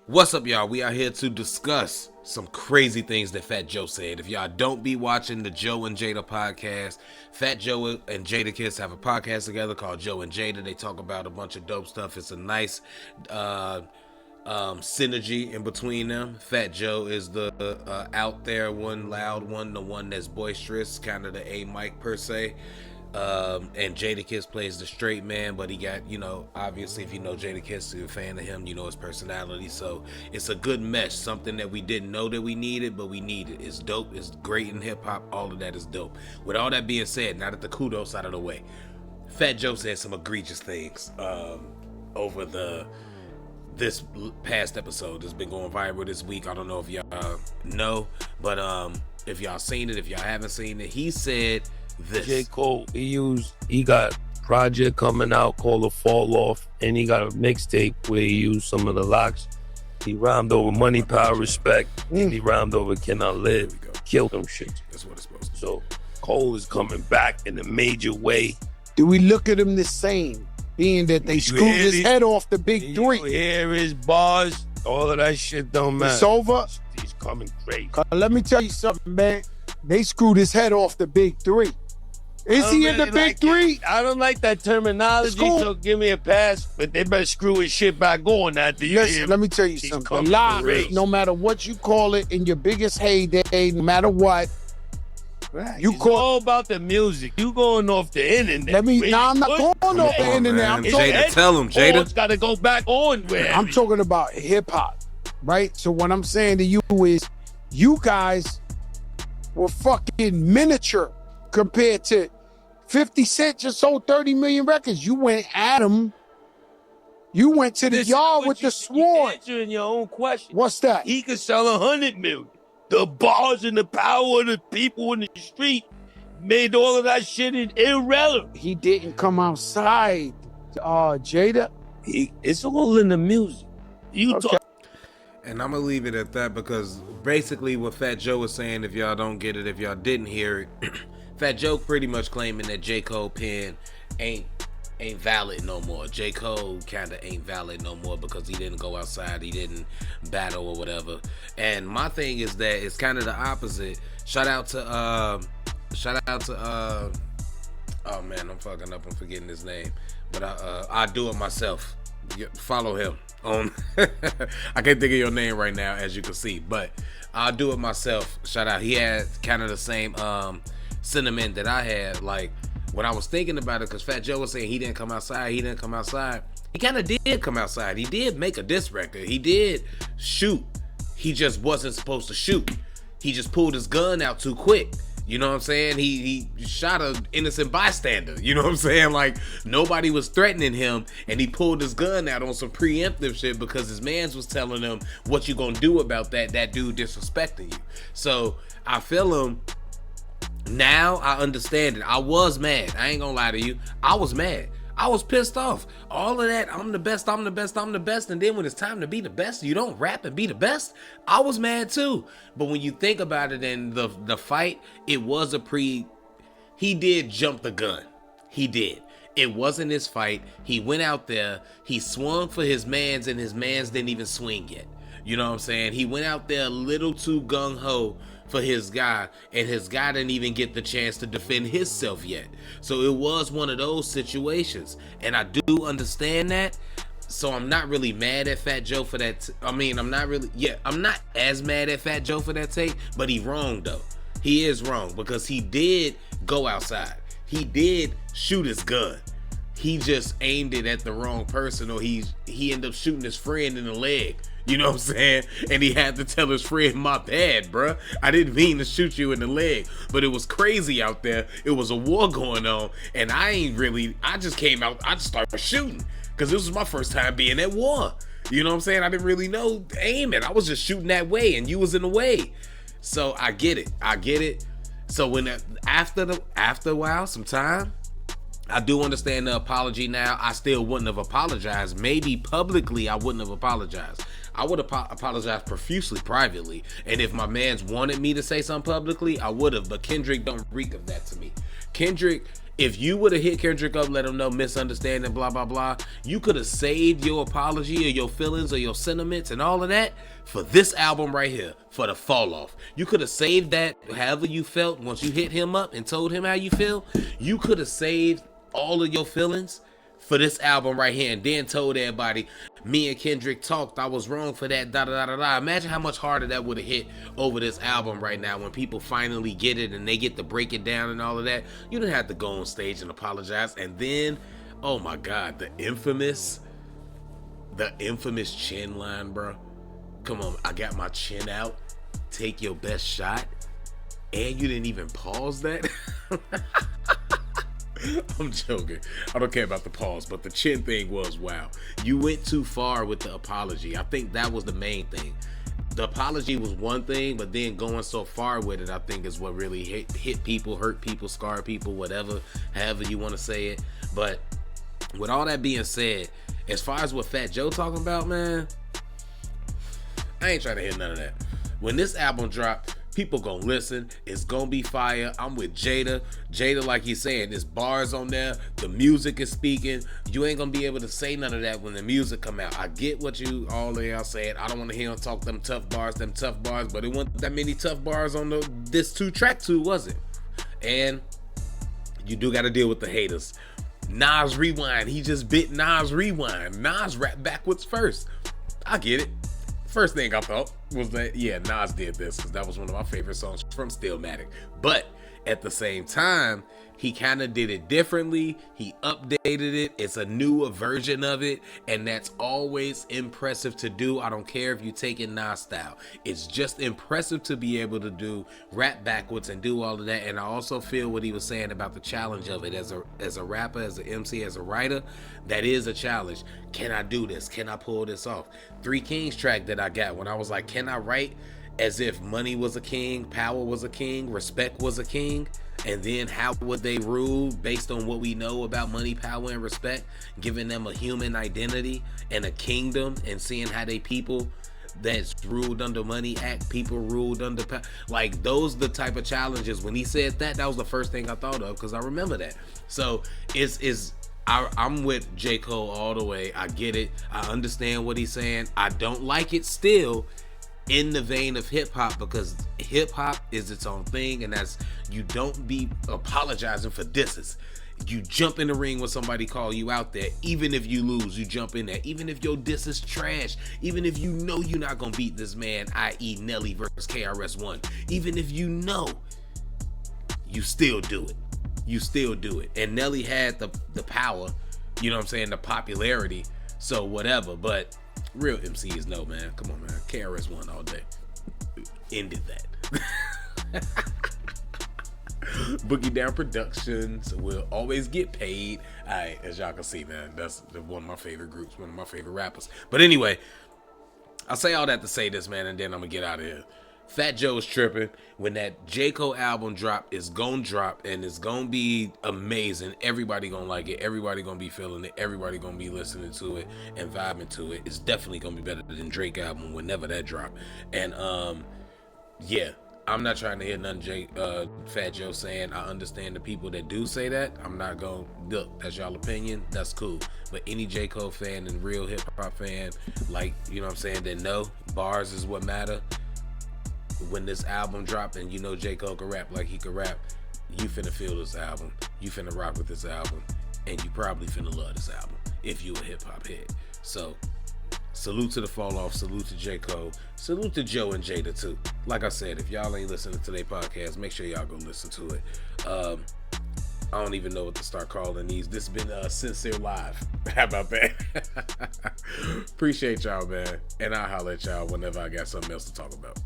What's up, y'all? We are here to discuss some crazy things that Fat Joe said. If y'all don't be watching the Joe and Jada podcast, Fat Joe and Jada Kiss have a podcast together called Joe and Jada. They talk about a bunch of dope stuff. It's a nice synergy in between them. Fat Joe is the out there one, loud one, the one that's boisterous, kind of the A mic per se. And Jadakiss plays the straight man, but he got, obviously if you know Jadakiss, you're a fan of him, you know his personality. So it's a good mesh, something that we didn't know that we needed, but we need it. It's dope, it's great in hip hop, all of that is dope. With all that being said, now that the kudos out of the way, Fat Joe said some egregious things over this past episode. It's been going viral this week. I don't know if y'all know, but if y'all seen it, if y'all haven't seen it, he said this. J. Cole, he got project coming out called The Fall Off, and he got a mixtape where he used some of the locks. He rhymed over Money, Power, Respect, and he rhymed over Can I Live. Killed them shit. That's what it's supposed to be. So Cole is coming back in a major way. Do we look at him the same, being that they screwed his head off the big three? You hear his bars, all of that shit don't matter. It's over. He's coming crazy. Let me tell you something, man. They screwed his head off the big three. Is he in the big three? I don't like that terminology, so give me a pass. But they better screw his shit back on after you. Listen, let me tell you something. The lie, no matter what you call it, in your biggest heyday, no matter what, you call all about the music. You going off the internet. I'm not going off the internet. I'm Jada, tell him, Jada. It's got to go back on. I'm talking about hip hop, right? So what I'm saying to you is, you guys were fucking miniature compared to 50 Cent just sold 30 million records. You went at him. You went to the yard with the sword. Answering your own question. What's that? He could sell 100 million. The bars and the power of the people in the street made all of that shit irrelevant. He didn't come outside, Jada. It's all in the music. And I'm going to leave it at that, because basically what Fat Joe was saying, if y'all don't get it, if y'all didn't hear it, Fat Joe pretty much claiming that J. Cole pen ain't valid no more. J. Cole kind of ain't valid no more because he didn't go outside, he didn't battle or whatever. And my thing is that it's kind of the opposite. Shout out to oh man, I'm fucking up, I'm forgetting his name, but I do it myself. Follow him on I can't think of your name right now, as you can see, but I'll do it myself. Shout out. He had kind of the same sentiment that I had, like when I was thinking about it, because Fat Joe was saying he didn't come outside. He kind of did come outside. He did make a diss record. He did shoot. He just wasn't supposed to shoot. He just pulled his gun out too quick. You know what I'm saying? He shot an innocent bystander. You know what I'm saying? Like, nobody was threatening him, and he pulled his gun out on some preemptive shit because his mans was telling him, what you gonna do about that dude disrespecting you? So I feel him. Now I understand it. I was mad. I ain't gonna lie to you. I was mad. I was pissed off. All of that, I'm the best, I'm the best, I'm the best. And then when it's time to be the best, you don't rap and be the best. I was mad too. But when you think about it, in the fight, it was he did jump the gun. He did. It wasn't his fight. He went out there, he swung for his mans, and his mans didn't even swing yet. You know what I'm saying? He went out there a little too gung-ho for his guy, and his guy didn't even get the chance to defend himself yet. So it was one of those situations, and I do understand that. So I'm not really mad at Fat Joe for that. I'm not as mad at Fat Joe for that take, but he wrong though. He is wrong, because he did go outside. He did shoot his gun. He just aimed it at the wrong person, or he ended up shooting his friend in the leg. You know what I'm saying? And he had to tell his friend, my bad, bruh. I didn't mean to shoot you in the leg. But it was crazy out there. It was a war going on. And I just came out, I just started shooting. Because this was my first time being at war. You know what I'm saying? I didn't really know aiming. I was just shooting that way, and you was in the way. So I get it. So when after a while, some time, I do understand the apology now. I still wouldn't have apologized. Maybe publicly I wouldn't have apologized. I would apologize profusely privately. And if my mans wanted me to say something publicly, I would have. But Kendrick don't reek of that to me. Kendrick If you would have hit Kendrick up, let him know misunderstanding, blah, blah, blah, you could have saved your apology or your feelings or your sentiments and all of that for this album right here, for the Fall Off. You could have saved that however you felt once you hit him up and told him how you feel. You could have saved all of your feelings for this album right here and then told everybody, me and Kendrick talked, I was wrong for that, da da da da da. Imagine how much harder that would have hit over this album right now when people finally get it and they get to break it down and all of that. You didn't have to go on stage and apologize. And then, oh my God, the infamous chin line, bro. Come on, I got my chin out, take your best shot, and you didn't even pause that? I'm joking. I don't care about the pause, but the chin thing was wow. You went too far with the apology. I think that was the main thing. The apology was one thing, but then going so far with it, I think is what really hit people, hurt people, scar people, whatever, however you want to say it. But with all that being said, as far as what Fat Joe talking about, man, I ain't trying to hear none of that. When this album dropped, people gonna listen. It's gonna be fire. I'm with Jada. Jada, like he's saying, there's bars on there. The music is speaking. You ain't gonna be able to say none of that when the music come out. I get what you all of y'all said. I don't want to hear him talk them tough bars, but it wasn't that many tough bars on this 2-track 2, was it? And you do got to deal with the haters. Nas Rewind. He just bit Nas Rewind. Nas rap backwards first. I get it. First thing I thought was that, yeah, Nas did this because that was one of my favorite songs from Stillmatic. But at the same time, he kind of did it differently. He updated it. It's a newer version of it, and that's always impressive to do. I don't care if you take it Nas style. It's just impressive to be able to do rap backwards and do all of that. And I also feel what he was saying about the challenge of it as a rapper, as an MC, as a writer. That is a challenge. Can I do this? Can I pull this off? Three Kings track that I got when I was like, can I write as if money was a king, power was a king, respect was a king? And then how would they rule based on what we know about money, power, and respect, giving them a human identity and a kingdom, and seeing how they people that's ruled under money act, people ruled under power. Like, those the type of challenges. When he said that was the first thing I thought of, because I remember that. So I'm with J. Cole all the way. I get it. I understand what he's saying. I don't like it still in the vein of hip hop, because hip hop is its own thing, and that's, you don't be apologizing for disses. You jump in the ring when somebody call you out there. Even if you lose, you jump in there. Even if your diss is trash. Even if you know you're not gonna beat this man, i.e. Nelly versus KRS-One. Even if you know, you still do it. You still do it. And Nelly had the power, you know what I'm saying, the popularity, so whatever. But real MCs know, man. Come on, man. KRS-One all day. Ended that. Boogie Down Productions will always get paid. Alright, as y'all can see, man, that's one of my favorite groups, one of my favorite rappers. But anyway, I'll say all that to say this, man, and then I'm gonna get out of here. Fat Joe is tripping. When that J. Cole album drop, it's gonna drop, and it's gonna be amazing. Everybody gonna like it. Everybody gonna be feeling it. Everybody gonna be listening to it and vibing to it. It's definitely gonna be better than Drake album whenever that drop. And yeah, I'm not trying to hear nothing Fat Joe saying. I understand the people that do say that. I'm not gonna look. That's y'all opinion. That's cool. But any J. Cole fan and real hip hop fan, like, you know what I'm saying, that know bars is what matter. When this album drop and you know J. Cole can rap like he can rap, you finna feel this album. You finna rock with this album. And you probably finna love this album if you a hip hop head. So, salute to the Fall Off. Salute to J. Cole. Salute to Joe and Jada too. Like I said, if y'all ain't listening to their podcast, make sure y'all go listen to it. I don't even know what to start calling these. This has been SincereLife. How about that? Appreciate y'all, man. And I'll holler at y'all whenever I got something else to talk about.